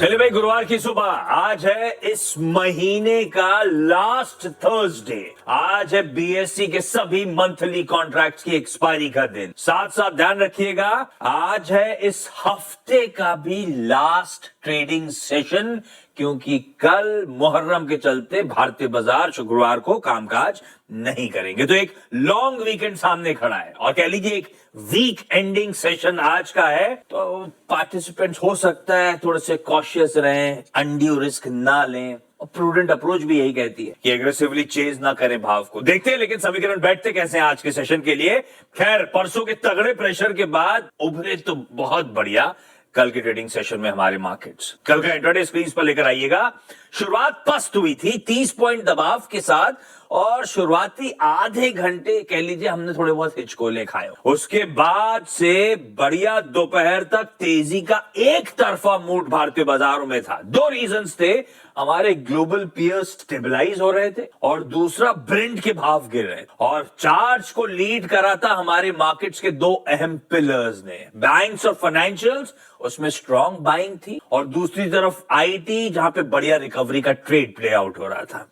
चलिए भाई, गुरुवार की सुबह आज है इस महीने का लास्ट थर्सडे। आज है बीएससी के सभी मंथली कॉन्ट्रैक्ट्स की एक्सपायरी का दिन। साथ साथ ध्यान रखिएगा, आज है इस हफ्ते का भी लास्ट ट्रेडिंग सेशन, क्योंकि कल मुहर्रम के चलते भारतीय बाजार शुक्रवार को कामकाज नहीं करेंगे। तो एक लॉन्ग वीकेंड सामने खड़ा है और कह लीजिए एक वीक एंडिंग सेशन आज का है। तो पार्टिसिपेंट्स हो सकता है थोड़े से कॉशियस रहें, अनड्यू रिस्क ना लें, और प्रूडेंट अप्रोच भी यही कहती है कि एग्रेसिवली चेज ना करें भाव को। देखते हैं लेकिन समीकरण बैठते कैसे हैं आज के सेशन के लिए। खैर, परसों के तगड़े प्रेशर के बाद उभरे तो बहुत बढ़िया कल के ट्रेडिंग सेशन में हमारे मार्केट्स। कल का इंट्राडे स्क्रीन पर लेकर आइएगा। शुरुआत पस्त हुई थी 30 पॉइंट दबाव के साथ, और शुरुआती आधे घंटे कह लीजिए हमने थोड़े बहुत हिचकोले खाए। उसके बाद से बढ़िया दोपहर तक तेजी का एक तरफा मूड भारतीय बाजारों में था। दो रीजंस थे, हमारे ग्लोबल पीयर्स स्टेबलाइज हो रहे थे और दूसरा ब्रेंट के भाव गिर रहे थे। और चार्ज को लीड करा था हमारे मार्केट्स के दो अहम पिलर्स ने, बैंक्स और फाइनेंशियल्स, उसमें स्ट्रॉन्ग बाइंग थी, और दूसरी तरफ आईटी जहां पे बढ़िया रिकवरी का ट्रेड प्ले आउट हो रहा था।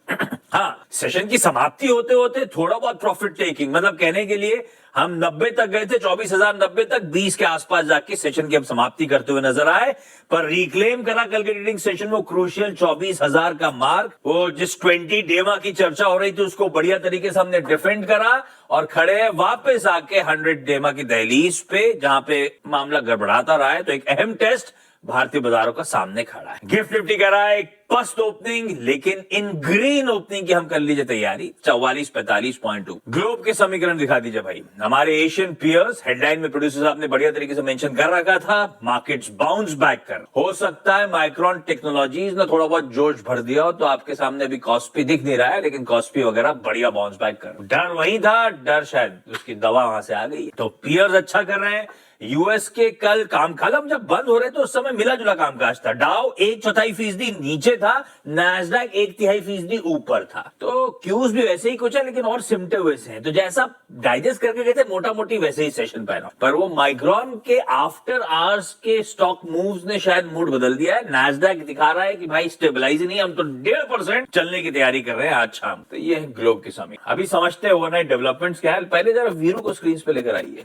हाँ, सेशन की समाप्ति होते होते थोड़ा बहुत प्रॉफिट टेकिंग, मतलब कहने के लिए हम 90 तक गए थे, 24,090 तक, 20 के आसपास जाके सेशन की हम समाप्ति करते हुए नजर आए। पर रिक्लेम करा कल के ट्रेडिंग सेशन में क्रूशियल 24,000 का मार्क। वो जिस 20 डेमा की चर्चा हो रही थी उसको बढ़िया तरीके से हमने डिफेंड करा और खड़े हैं वापस आके 100 डेमा की दहलीज पे, जहां पे मामला गड़बड़ाता रहा है। तो एक अहम टेस्ट भारतीय बाजारों का सामने खड़ा है। गिफ्ट निफ्टी कह रहा है पस्त ओपनिंग, लेकिन इन ग्रीन ओपनिंग की हम कर लीजिए तैयारी। 44-45.2 ग्लोब के समीकरण दिखा दीजिए भाई। हमारे एशियन पियर्स, हेडलाइन में प्रोड्यूसर साहब ने बढ़िया तरीके से मेंशन कर रखा था, मार्केट्स बाउंस बैक कर। हो सकता है माइक्रोन टेक्नोलॉजीज ने थोड़ा बहुत जोश भर दिया हो, तो आपके सामने अभी कॉस्पी दिख नहीं रहा है, लेकिन कॉस्पी वगैरह बढ़िया बाउंस बैक कर। डर वही था, डर शायद उसकी दवा वहां से आ गई। तो पियर्स अच्छा कर रहे हैं। यूएस के कल कामकाज जब बंद हो रहे तो उस समय मिला जुला कामकाज था। डाउ 1/4% नीचे था, नैस्डैक 1/3% ऊपर था। तो क्यूज भी वैसे ही कुछ है, लेकिन और सिमटे वैसे हैं। तो जैसा डाइजेस्ट करके गए थे मोटा मोटी वैसे ही सेशन पहना। पर वो माइक्रोन के आफ्टर आवर्स के स्टॉक मूव्स ने शायद मूड बदल दिया है। नैस्डैक दिखा रहा है कि भाई स्टेबलाइज नहीं, हम तो 1.5% चलने की तैयारी कर रहे हैं आज शाम। तो ये है ग्लोब की समय। अभी समझते हैं ओवरनाइट डेवलपमेंट्स क्या है। पहले जरा वीरू को स्क्रीन पे लेकर आइए।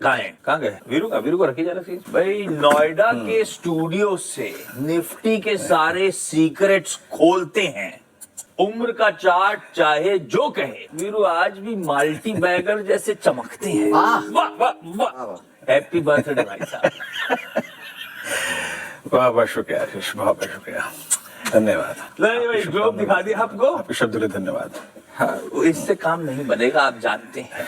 कहाँ गए वीरू को रखी जा रही भाई। नोएडा के स्टूडियो से निफ्टी के सारे सीक्रेट्स खोलते हैं। उम्र का चार्ट चाहे जो कहे, वीरू आज भी मल्टी बैगर जैसे चमकते हैं। वाह वाह वाह, हैप्पी बर्थडे भाई साहब। वाह वाह, शुक्रिया आशीष, बहुत बहुत शुक्रिया, धन्यवाद। नहीं भाई, ग्लोब दिखा दिया आपको, आपके शब्दों के लिए धन्यवाद। हाँ, इससे काम नहीं बनेगा, आप जानते हैं।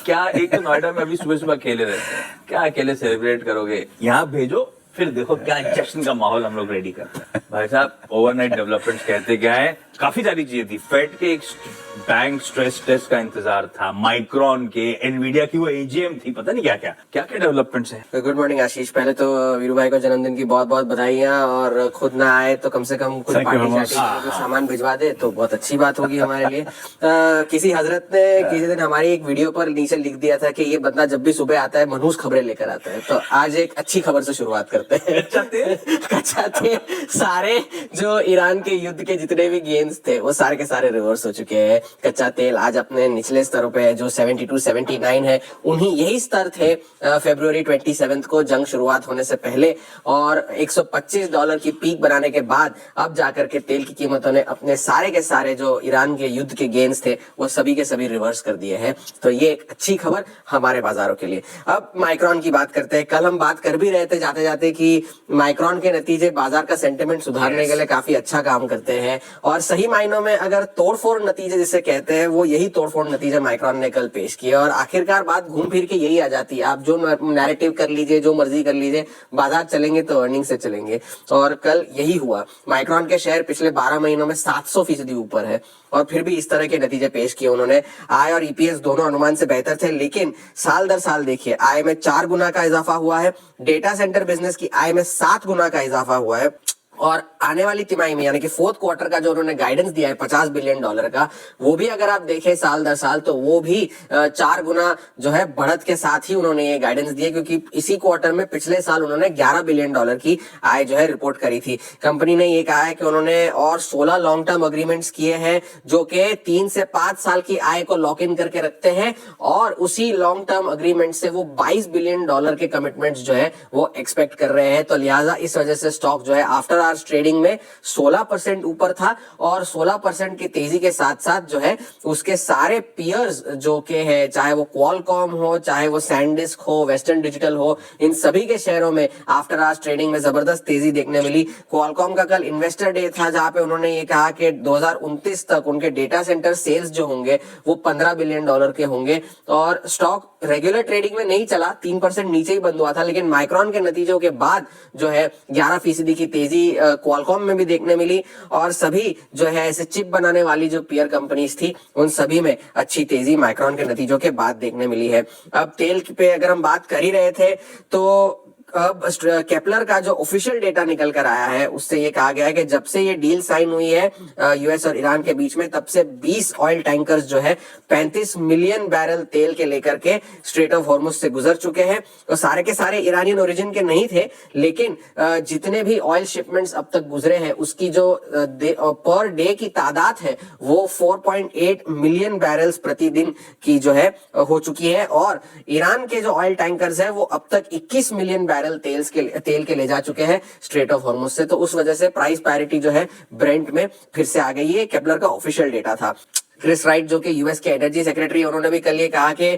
क्या एक तो नोएडा में अभी सुबह सुबह अकेले रहते हैं, क्या अकेले सेलिब्रेट करोगे? यहाँ भेजो, फिर देखो क्या जश्न का माहौल हम लोग रेडी करते हैं। भाई साहब, ओवरनाइट डेवलपमेंट्स कहते क्या है, काफी सारी चीजें थी। फेड के एक बैंक स्ट्रेस टेस्ट का इंतजार था, माइक्रोन के, एनवीडिया की वो एजीएम थी, पता नहीं क्या क्या डेवलपमेंट्स हैं। गुड मॉर्निंग आशीष, पहले तो वीरू भाई को जन्मदिन की बहुत बहुत बधाइयाँ, और खुद ना आए तो कम से कम कुछ पार्टी सामान भिजवा दे तो बहुत अच्छी बात होगी हमारे लिए। किसी हजरत ने किसी दिन हमारी एक वीडियो पर नीचे लिख दिया था कि ये बंदा जब भी सुबह आता है मनहूस खबरें लेकर आता है। तो आज एक अच्छी खबर से शुरुआत करते हैं। कच्चा तेल सारे जो ईरान के युद्ध के जितने भी गेन्स थे वो सारे के सारे रिवर्स हो चुके हैं। कच्चा तेल आज अपने निचले स्तरों पे है, जो 72-79 है। उन्हीं यही स्तर थे फरवरी 27 को जंग शुरुआत होने से पहले, और $125 की पीक बनाने के बाद अब जाकर के तेल की कीमतों ने अपने सारे के सारे जो ईरान के युद्ध के गेन्स थे वो सभी के सभी रिवर्स कर दिए हैं। तो ये एक अच्छी खबर हमारे बाजारों के लिए। अब माइक्रोन की बात करते हैं। कल हम बात कर भी रहे थे जाते जाते कि माइक्रोन के नतीजे बाजार का सेंटिमेंट सुधारने के लिए काफी अच्छा काम करते हैं, और सही मायनों में अगर तोड़फोड़ नतीजे जिसे कहते हैं वो यही तोड़फोड़ नतीजे माइक्रोन ने कल पेश किए। और आखिरकार बात घूम फिर के यही आ जाती है, आप जो नैरेटिव कर लीजिए, जो मर्जी कर लीजिए, बाजार चलेंगे तो अर्निंग से चलेंगे। और कल यही हुआ। माइक्रोन के शेयर पिछले 12 महीनों में 700% ऊपर है, और फिर भी इस तरह के नतीजे पेश किए उन्होंने। आय और ईपीएस दोनों अनुमान से बेहतर थे, लेकिन साल दर साल देखिए आय में 4 गुना का इजाफा हुआ है। डेटा सेंटर बिजनेस की आय में 7 गुना का इजाफा हुआ है, और आने वाली तिमाही में यानी कि फोर्थ क्वार्टर का जो उन्होंने गाइडेंस दिया है $50 बिलियन का, वो भी अगर आप देखें साल दर साल तो वो भी 4 गुना जो है बढ़त के साथ ही उन्होंने ये गाइडेंस दिया, क्योंकि इसी क्वार्टर में पिछले साल उन्होंने $11 बिलियन की आय जो है रिपोर्ट करी थी। कंपनी ने ये कहा है कि उन्होंने और 16 लॉन्ग टर्म अग्रीमेंट्स किए हैं जो कि 3 से 5 साल की आय को लॉक इन करके रखते हैं, और उसी लॉन्ग टर्म अग्रीमेंट से वो $22 बिलियन के कमिटमेंट्स जो है वो एक्सपेक्ट कर रहे हैं। तो लिहाजा इस वजह से स्टॉक जो है आफ्टर आवर्स ट्रेडिंग में 16% ऊपर था, और 16% की तेजी के साथ साथ जो है उसके सारे पियर्स जो के है, चाहे वो क्वालकॉम हो, चाहे वो सैनडिस्क हो, वेस्टर्न डिजिटल हो, इन सभी के शेयरों में आफ्टर आवर्स ट्रेडिंग में जबरदस्त तेजी देखने मिली। क्वालकॉम का कल इन्वेस्टर डे था जहां पे उन्होंने ये कहा कि 2029 तक उनके डेटा सेंटर सेल्स जो होंगे वो $15 बिलियन के होंगे, और स्टॉक रेगुलर ट्रेडिंग में नहीं चला, 3% नीचे ही बंद हुआ था, लेकिन माइक्रॉन के नतीजों के बाद जो है 11% की तेजी क्वालकॉम में भी देखने मिली, और सभी जो है ऐसे चिप बनाने वाली जो पीयर कंपनीज थी उन सभी में अच्छी तेजी माइक्रॉन के नतीजों के बाद देखने मिली है। अब तेल पे अगर हम बात कर ही रहे थे तो अब केपलर का जो ऑफिशियल डेटा निकल कर आया है उससे ये कहा गया है कि जब से ये डील साइन हुई है यूएस और ईरान के बीच में, तब से 20 ऑयल टैंकर्स जो है 35 मिलियन बैरल तेल के लेकर के स्ट्रेट ऑफ हॉर्मुज से गुजर चुके हैं। तो सारे के सारे ईरानियन ओरिजिन के नहीं थे, लेकिन जितने भी ऑयल शिपमेंट्स अब तक गुजरे हैं उसकी जो पर डे की तादाद है वो 4.8 मिलियन बैरल्स प्रतिदिन की जो है हो चुकी है, और ईरान के जो ऑयल टैंकर्स है वो अब तक 21 मिलियन तेल के ले जा चुके हैं स्ट्रेट ऑफ हॉर्मुज से। तो उस वजह से प्राइस पैरिटी जो है ब्रेंट में फिर से आ गई है। केपलर का ऑफिशियल डेटा था। क्रिस राइट जो कि यूएस के एनर्जी सेक्रेटरी, उन्होंने भी कल ये कहा कि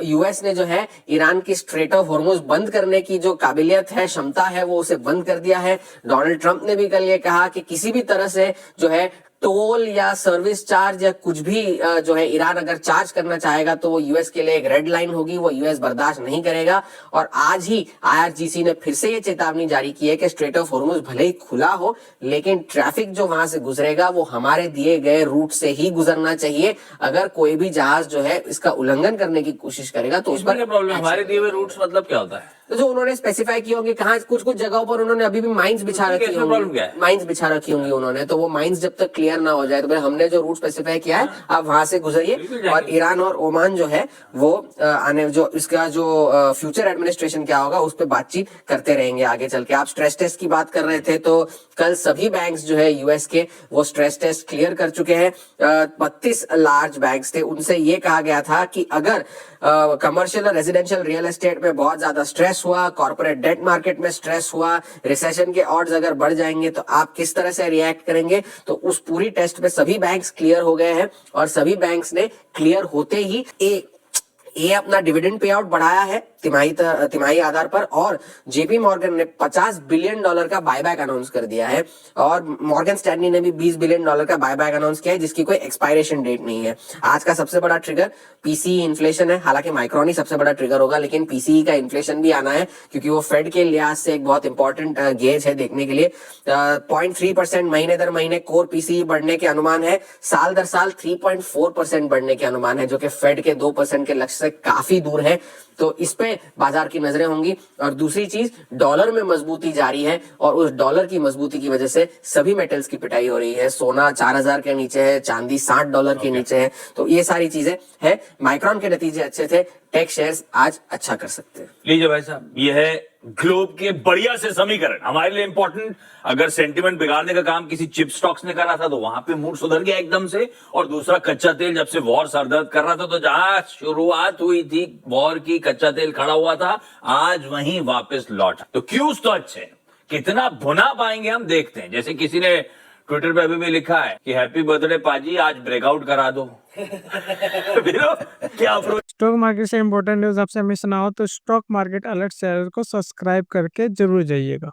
यूएस ने जो है ईरान की स्ट्रेट ऑफ हॉर्मुज बंद करने की जो काबिलियत है, क्षमता है, वो उसे बंद कर दिया है। डोनाल्ड ट्रंप ने भी कल ये कहा कि किसी भी तरह से जो है टोल या सर्विस चार्ज या कुछ भी जो है ईरान अगर चार्ज करना चाहेगा तो वो यूएस के लिए एक रेड लाइन होगी, वो यूएस बर्दाश्त नहीं करेगा। और आज ही आईआरजीसी ने फिर से ये चेतावनी जारी की है कि स्ट्रेट ऑफ हॉर्मुज भले ही खुला हो, लेकिन ट्रैफिक जो वहां से गुजरेगा वो हमारे दिए गए रूट से ही गुजरना चाहिए। अगर कोई भी जहाज जो है इसका उल्लंघन करने की कोशिश करेगा तो उस पर प्रॉब्लम। हमारे दिए हुए रूट्स मतलब क्या होता है? तो जो उन्होंने स्पेसिफाई किए होंगे कहाँ, कुछ कुछ जगहों पर उन्होंने अभी भी माइंस बिछा रखी होंगी, माइंस बिछा रखी होंगी उन्होंने, तो वो माइंस जब तक क्लियर ना हो जाए तो हमने जो रूट स्पेसिफाई किया है आप वहां से गुजरिए। और ईरान और ओमान जो है वो आने जो इसका जो फ्यूचर एडमिनिस्ट्रेशन क्या होगा उस पर बातचीत करते रहेंगे आगे चल के। आप स्ट्रेस टेस्ट की बात कर रहे थे तो कल सभी बैंक्स जो है यूएस के वो स्ट्रेस टेस्ट क्लियर कर चुके हैं। 32 लार्ज बैंक्स थे, उनसे ये कहा गया था कि अगर कमर्शियल और रेजिडेंशियल रियल एस्टेट में बहुत ज्यादा स्ट्रेस हुआ, कॉर्पोरेट डेट मार्केट में स्ट्रेस हुआ, रिसेशन के ऑड्स अगर बढ़ जाएंगे तो आप किस तरह से रिएक्ट करेंगे। तो उस पूरी टेस्ट में सभी बैंक्स क्लियर हो गए हैं, और सभी बैंक्स ने क्लियर होते ही ये अपना डिविडेंड पे आउट बढ़ाया है तिमाही आधार पर, और जेपी मॉर्गन ने $50 बिलियन का बायबैक अनाउंस कर दिया है, और मॉर्गन स्टैनली ने भी $20 बिलियन का बायबैक अनाउंस किया है जिसकी कोई एक्सपायरेशन डेट नहीं है। आज का सबसे बड़ा ट्रिगर पीसीई इन्फ्लेशन है, हालांकि माइक्रॉन ही सबसे बड़ा ट्रिगर होगा, लेकिन पीसीई का इन्फ्लेशन भी आना है क्योंकि वो फेड के लिहाज से एक बहुत इंपॉर्टेंट गेज है देखने के लिए। 0.3% महीने दर महीने कोर पीसीई बढ़ने के अनुमान है, साल दर साल 3.4% बढ़ने के अनुमान है, जो कि फेड के 2% के लक्ष्य से काफी दूर है। तो इस पे बाजार की नजरें होंगी। और दूसरी चीज, डॉलर में मजबूती जारी है, और उस डॉलर की मजबूती की वजह से सभी मेटल्स की पिटाई हो रही है। सोना 4000 के नीचे है, चांदी $60 के नीचे है। तो ये सारी चीजें हैं। माइक्रॉन के नतीजे अच्छे थे, टेक शेयर्स आज अच्छा कर सकते हैं। लीजिए भाई साहब, ये है ग्लोब के बढ़िया से समीकरण, हमारे लिए इंपॉर्टेंट। अगर सेंटिमेंट बिगाड़ने का काम किसी चिप स्टॉक्स ने करा था तो वहां पे मूड सुधर गया एकदम से, और दूसरा कच्चा तेल जब से वॉर सरदर्द कर रहा था तो जहां शुरुआत हुई थी वॉर की, कच्चा तेल खड़ा हुआ था, आज वहीं वापस लौटा। तो क्यूज तो अच्छे, कितना भुना पाएंगे हम देखते हैं। जैसे किसी ने ट्विटर पे अभी भी लिखा है कि हैप्पी बर्थडे पाजी, आज ब्रेकआउट करा दो। क्या स्टॉक मार्केट से इंपॉर्टेंट न्यूज आपसे मिस ना हो तो स्टॉक मार्केट अलर्ट चैनल को सब्सक्राइब करके जरूर जाइएगा।